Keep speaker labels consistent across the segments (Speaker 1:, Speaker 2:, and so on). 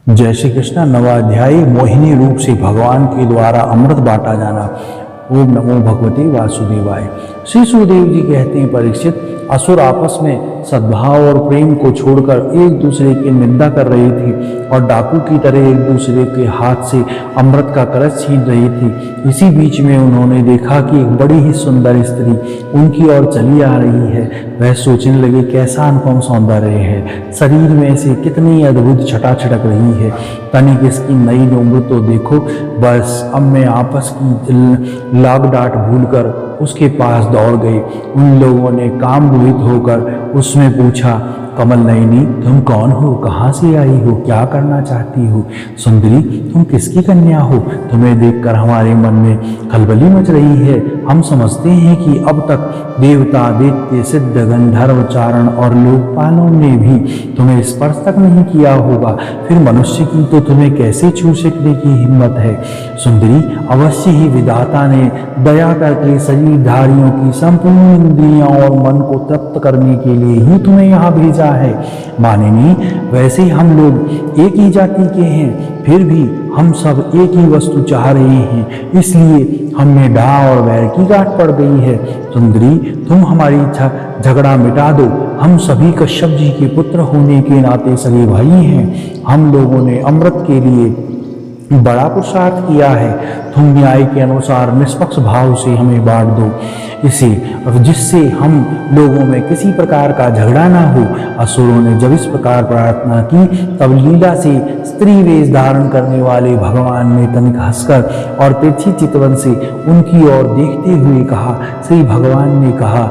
Speaker 1: जय श्री कृष्ण। नवा अध्याय मोहिनी रूप से भगवान के द्वारा अमृत बांटा जाना। ओम नमो भगवते वासुदेवाय। श्री सुखदेव जी कहते हैं, परीक्षित, असुर आपस में सद्भाव और प्रेम को छोड़कर एक दूसरे की निंदा कर रही थी और डाकू की तरह एक दूसरे के हाथ से अमृत का कलश छीन रही थी। इसी बीच में उन्होंने देखा कि एक बड़ी ही सुंदर स्त्री उनकी ओर चली आ रही है। वह सोचने लगे, कैसा अनुपम सौंदर्य है, शरीर में से कितनी अद्भुत छटा छिटक रही है, तनिक इसकी नई उम्र तो देखो। बस अब मैं आपस की लाग डांट भूलकर उसके पास दौड़ गई। उन लोगों ने काम मोहित होकर उसमें पूछा, कमल नयनी, तुम कौन हो, कहाँ से आई हो, क्या करना चाहती हो? सुंदरी, तुम किसकी कन्या हो? तुम्हें देखकर हमारे मन में खलबली मच रही है। हम समझते हैं कि अब तक देवता, दैत्य, सिद्ध, गंधर्व, चारण और लोकपालों ने भी तुम्हें स्पर्श तक नहीं किया होगा, फिर मनुष्य की तो तुम्हें कैसे छू सकने की हिम्मत है? सुंदरी, अवश्य ही विधाता ने दया करके शरीरधारियों की संपूर्ण इंद्रियों और मन को तृप्त करने के लिए ही तुम्हें यहाँ भेजा है। मानिनी, वैसे हम लोग एक ही जाति के हैं, फिर भी हम सब एक ही वस्तु चाह रहे हैं, इसलिए हमें डाह और वैर की गांठ पड़ गई है। सुंदरी, तुम हमारी झगड़ा मिटा दो। हम सभी कश्यप जी के पुत्र होने के नाते सगे भाई हैं। हम लोगों ने अमृत के लिए बड़ा पुरुषार्थ किया है। तुम न्याय के अनुसार निष्पक्ष भाव से हमें बांट दो इसे, जिससे हम लोगों में किसी प्रकार का झगड़ा ना हो। असुरों ने जब इस प्रकार प्रार्थना की, तब लीला से स्त्री वेश धारण करने वाले भगवान ने तनिक हंसकर और तिरछी चितवन से उनकी ओर देखते हुए कहा। श्री भगवान ने कहा,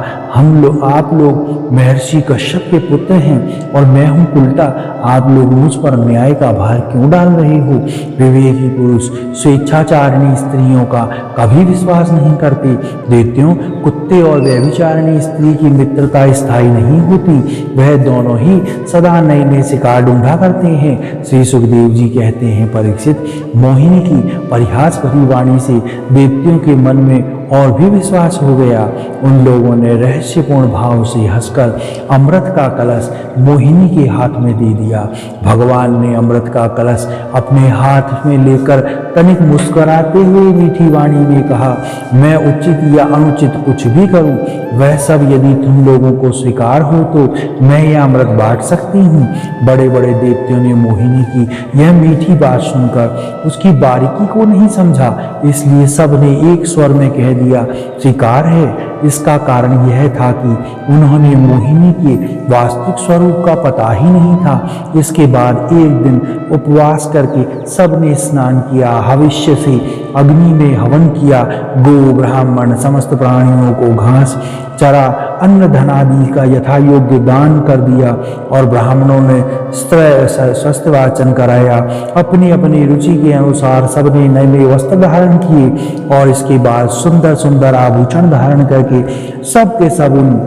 Speaker 1: आप लोग महर्षि कश्यप के पुत्र हैं और मैं हूँ उल्टा। आप लोग मुझ पर न्याय का भार क्यों डाल रहे हो? विवेकी पुरुष स्वेच्छाचारिणी स्त्रियों का कभी विश्वास नहीं करते। दैत्यों, कुत्ते और व्यभिचारिणी स्त्री की मित्रता स्थायी नहीं होती, वह दोनों ही सदा नए नए शिकार ढूंढा करते हैं। श्री सुखदेव जी कहते हैं, परीक्षित, मोहिनी की परिहास भरी वाणी से दैत्यों के मन में और भी विश्वास हो गया। उन लोगों ने रहस्यपूर्ण भाव से हंसकर अमृत का कलश मोहिनी के हाथ में दे दिया। भगवान ने अमृत का कलश अपने हाथ में लेकर तनिक मुस्कुराते हुए मीठी वाणी में कहा, मैं उचित या अनुचित कुछ भी करूं, वह सब यदि तुम लोगों को स्वीकार हो तो मैं यह अमृत बांट सकती हूँ। बड़े बड़े देवताओं ने मोहिनी की यह मीठी बात सुनकर उसकी बारीकी को नहीं समझा, इसलिए सब ने एक स्वर में कह दिया, स्वीकार है। इसका कारण यह था कि उन्होंने मोहिनी के वास्तविक स्वरूप का पता ही नहीं था। इसके बाद एक दिन उपवास करके सबने स्नान किया, भविष्य से अग्नि में हवन किया, गो ब्राह्मण समस्त प्राणियों को घास, चरा, अन्न, धन आदि का यथा योग्य दान कर दिया और ब्राह्मणों ने स्वस्थ वाचन कराया। अपनी अपनी रुचि के अनुसार सबने नए नए वस्त्र धारण किए और इसके बाद सुंदर सुंदर आभूषण धारण करके सब के सब उन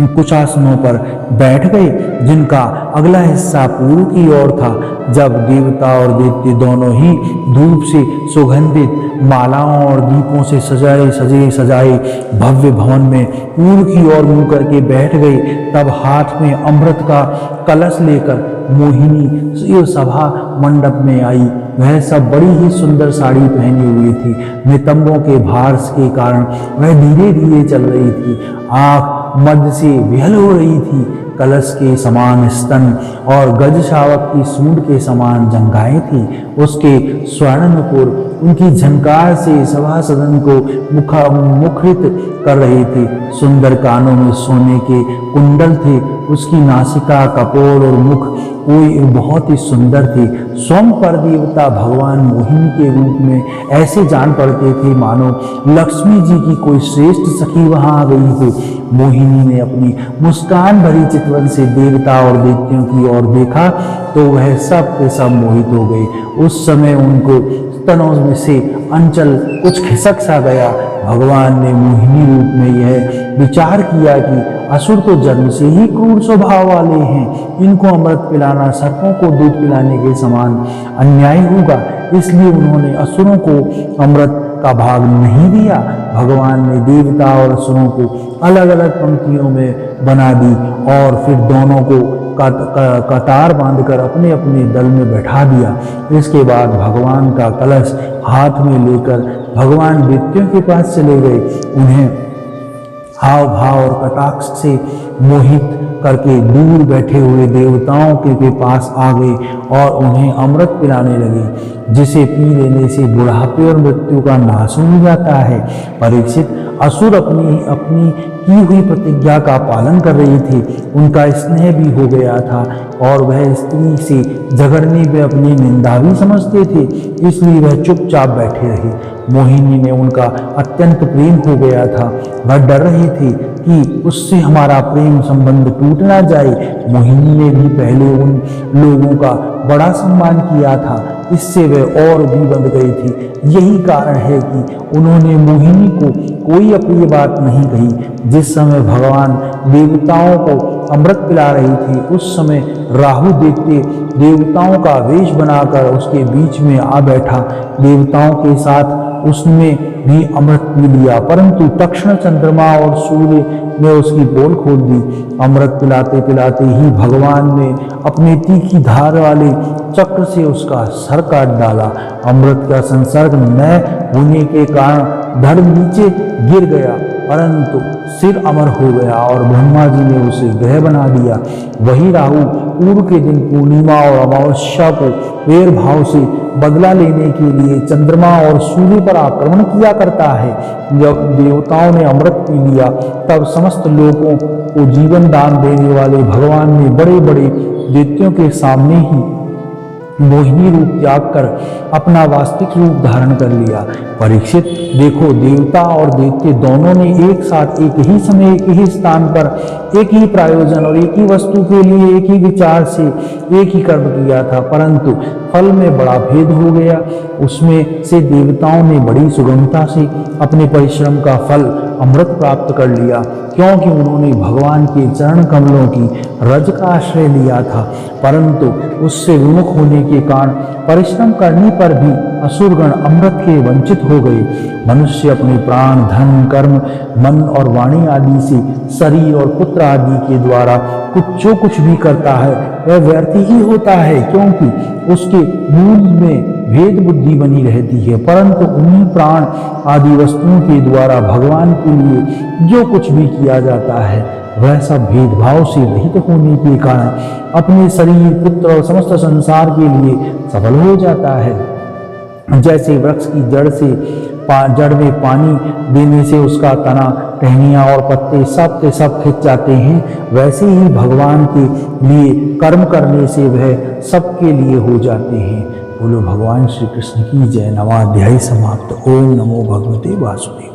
Speaker 1: कुछ आसनों पर बैठ गए, जिनका अगला हिस्सा पूर्व की ओर था। जब देवता और दैत्य दोनों ही धूप से सुगंधित मालाओं और दीपों से सजाए भव्य भवन में पूर्व की ओर मुंह करके बैठ गए, तब हाथ में अमृत का कलश लेकर मोहिनी सभा मंडप में आई। वह सब बड़ी ही सुंदर साड़ी पहनी हुई थी। नितंबों के भार के कारण वह धीरे धीरे चल रही थी। आंख मध्य से विहल हो रही थी। कलश के समान स्तन और गज शावक की सूंड के समान जंघाएं थी। उसके स्वर्णनुपुर उनकी झंकार से सभा सदन को मुखरित कर रहे थे। सुंदर कानों में सोने के कुंडल थे। उसकी नासिका, कपोल और मुख कोई बहुत ही सुंदर थे। स्वयं पर देवता भगवान मोहिनी के रूप में ऐसे जान पड़ते थे मानो लक्ष्मी जी की कोई श्रेष्ठ सखी वहां आ गई हो। मोहिनी ने अपनी मुस्कान भरी चितवन से देवता और दैत्यों की ओर देखा तो वह सब के सब मोहित हो गए। उस समय उनको स्तनों में से अंचल कुछ खिसक सा गया। भगवान ने मोहिनी रूप में यह विचार किया कि असुर तो जन्म से ही क्रूर स्वभाव वाले हैं, इनको अमृत पिलाना सर्पों को दूध पिलाने के समान अन्याय होगा, इसलिए उन्होंने असुरों को अमृत का भाग नहीं दिया। भगवान ने देवता और असुरों को अलग अलग पंक्तियों में बना दी और फिर दोनों को कतार बांधकर अपने अपने दल में बैठा दिया। इसके बाद भगवान का कलश हाथ में लेकर भगवान दैत्यों के पास चले गए। उन्हें हाव भाव और कटाक्ष से मोहित करके दूर बैठे हुए देवताओं के पास आ गए और उन्हें अमृत पिलाने लगे, जिसे पी लेने से बुढ़ापे और मृत्यु का नाश हो जाता है। परीक्षित, असुर अपनी की हुई प्रतिज्ञा का पालन कर रही थी। उनका स्नेह भी हो गया था और वह स्त्री से झगड़ने में अपनी निंदा भी समझते थे, इसलिए वह चुपचाप बैठे रहे। मोहिनी ने उनका अत्यंत प्रेम हो गया था। वह डर रहे थे कि उससे हमारा प्रेम संबंध टूट ना जाए। मोहिनी ने भी पहले उन लोगों का बड़ा सम्मान किया था, इससे वह और भी बंध गई थी। यही कारण है कि उन्होंने मोहिनी को कोई अप्रिय बात नहीं कही। जिस समय भगवान देवताओं को अमृत पिला रही थी, उस समय राहु देखते देवताओं का वेश बनाकर उसके बीच में आ बैठा। देवताओं के साथ उसने भी अमृत पी लिया, परंतु तक्षण चंद्रमा और सूर्य ने उसकी पोल खोल दी। अमृत पिलाते पिलाते ही भगवान ने अपने तीखी धार वाले चक्र से उसका सर काट डाला। अमृत का संसर्ग न होने के कारण धड़ नीचे गिर गया, परंतु सिर अमर हो गया और ब्रह्मा जी ने उसे ग्रह बना दिया। वही राहु पूर्व के दिन पूर्णिमा और अमावस्या को वेर भाव से बदला लेने के लिए चंद्रमा और सूर्य पर आक्रमण किया करता है। जब देवताओं ने अमृत पी लिया, तब समस्त लोगों को जीवन दान देने वाले भगवान ने बड़े बड़े दैत्यों के सामने ही मोहिनी रूप त्याग कर अपना वास्तविक रूप धारण कर लिया। परीक्षित, देखो, देवता और दैत्य दोनों ने एक साथ एक ही समय एक ही स्थान पर एक ही प्रायोजन और एक ही वस्तु के लिए एक ही विचार से एक ही कर्म किया था, परंतु फल में बड़ा भेद हो गया। उसमें से देवताओं ने बड़ी सुगमता से अपने परिश्रम का फल अमृत प्राप्त कर लिया, क्योंकि उन्होंने भगवान के चरण कमलों की रज का आश्रय लिया था। परंतु उससे विमुख होने के कारण परिश्रम करने पर भी असुरगण अमृत के वंचित हो गए। मनुष्य अपने प्राण, धन, कर्म, मन और वाणी आदि से शरीर और पुत्र आदि के द्वारा जो कुछ भी करता है वह व्यर्थ ही होता है, क्योंकि उसके मूल में भेद बुद्धि बनी रहती है। परंतु उन्हीं प्राण आदि वस्तुओं के द्वारा भगवान के लिए जो कुछ भी किया जाता है वह सब भेदभाव से रहित होने के कारण अपने शरीर, पुत्र और समस्त संसार के लिए सफल हो जाता है। जैसे वृक्ष की जड़ में पानी देने से उसका तना, टहनियाँ और पत्ते सब के सब खिंच जाते हैं, वैसे ही भगवान के लिए कर्म करने से वह सबके लिए हो जाते हैं। बोलो भगवान श्री कृष्ण की जय। नवा अध्याय समाप्त। ओम नमो भगवते वासुदेव।